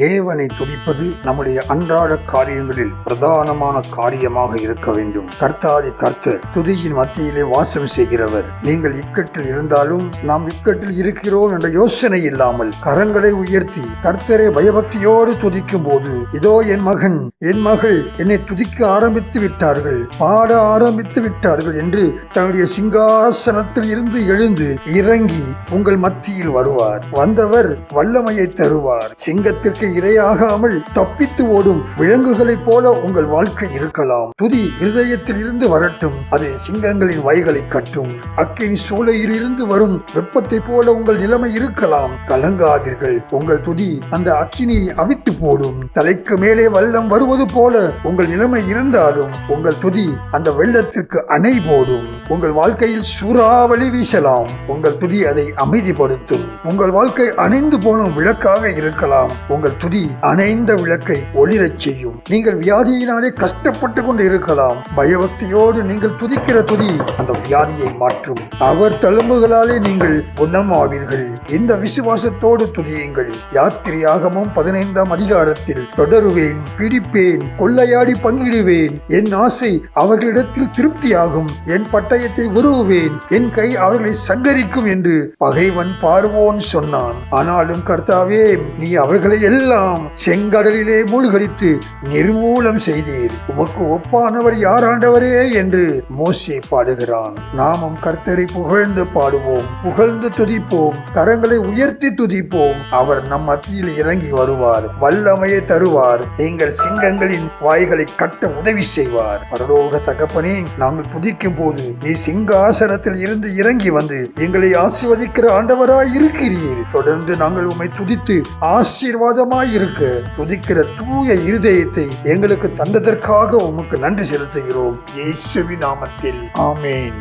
தேவனை துதிப்பது நம்முடைய அன்றாட காரியங்களில் பிரதானமான காரியமாக இருக்க வேண்டும். கர்த்தாதி கர்த்தர் துதியின் மத்தியிலே வாசம் செய்கிறவர். நீங்கள் இக்கட்டில் இருந்தாலும் நாம் இக்கட்டில் இருக்கிறோம் என்ற யோசனை இல்லாமல் கரங்களை உயர்த்தி கர்த்தரை பயபக்தியோடு துதிக்கும் போது, இதோ என் மகன் என் மகள் என்னை துதிக்க ஆரம்பித்து விட்டார்கள், பாட ஆரம்பித்து விட்டார்கள் என்று தன்னுடைய சிங்காசனத்தில் இருந்து எழுந்து இறங்கி உங்கள் மத்தியில் வருவார். வந்தவர் வல்லமையை தருவார். சிங்கத்திற்கு இரையாகாமல் தப்பித்து ஓடும் விலங்குகளைப் போல உங்கள் வாழ்க்கை இருக்கலாம். துதி இருதயத்தில் இருந்து வரட்டும், அது சிங்கங்களின் வாய்களை கட்டும். அக்கினி சூளையில் இருந்து வரும் வெப்பத்தை போல உங்கள் நிலைமை இருக்கலாம். கலங்காதீர்கள், உங்கள் துதி அந்த அக்கினியை அவித்து போடும். தலைக்கு மேலே வெள்ளம் வருவது போல உங்கள் நிலைமை இருந்தாலும் உங்கள் துதி அந்த வெள்ளத்திற்கு அணை போடும். உங்கள் வாழ்க்கையில் சூறாவளி வீசலாம், உங்கள் துதி அதை அமைதிப்படுத்தும். உங்கள் வாழ்க்கை அணைந்து போன விளக்காக இருக்கலாம், உங்கள் துதி அணைந்த விளக்கை ஒளிரச் செய்யும். நீங்கள் வியாதியினாலே கஷ்டப்பட்டு கொண்டு இருக்கலாம், பயபக்தியோடு நீங்கள் துதிக்கிற துதி அந்த வியாதியை மாற்றும். அவர் தழும்புகளாலே நீங்கள் குணமாவீர்கள். இந்த விசுவாசத்தோடு துதியுங்கள். யாத்திரையாகமம் 15ஆம் அதிகாரத்தில் தொடருவேன், பிடிப்பேன், கொள்ளையாடி பங்கிடுவேன், என் ஆசை அவர்களிடத்தில் திருப்தியாகும், என் பட்டயத்தை உருவுவேன், என் கை அவர்களை சங்கரிக்கும் என்று பகைவன் பார்வோன் சொன்னான். ஆனாலும் கர்த்தாவே, நீ அவர்களை எல்லாம் செங்கடலிலே மூழ்கடித்து நிர்மூலம் செய்தீர். உமக்கு ஒப்பானவர் யார் ஆண்டவரே என்று மோசே பாடுகிறான். நாமும் கர்த்தரை புகழ்ந்து பாடுவோம், புகழ்ந்து துதிப்போம், கரங்களை உயர்த்தி துதிப்போம். அவர் நம் மத்தியில் இறங்கி வருவார், வல்லமையை தருவார், நீங்கள் சிங்கங்களின் வாய்களை கட்ட உதவி செய்வார். பரலோக தகப்பனே, நாங்கள் துதிக்கும் போது நீ சிங்காசனத்தில் இருந்து இறங்கி வந்து எங்களை ஆசீர்வதிக்கிற ஆண்டவராய் இருக்கிறீர். தொடர்ந்து நாங்கள் உம்மை துதித்து ஆசீர்வாதமாய் இருக்க துதிக்கிற தூய இருதயத்தை எங்களுக்கு தந்ததற்காக உமக்கு நன்றி செலுத்துகிறோம். இயேசுவின் நாமத்தில் ஆமென்.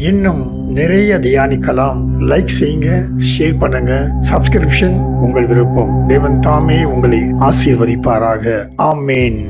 இன்னும் நிறைய தியானிக்கலாம். லைக் செய்யுங்க, ஷேர் பண்ணுங்க, சப்ஸ்கிரிப்ஷன் உங்கள் விருப்பம். தேவன் தாமே உங்களை ஆசீர்வதிப்பாராக. ஆமென்.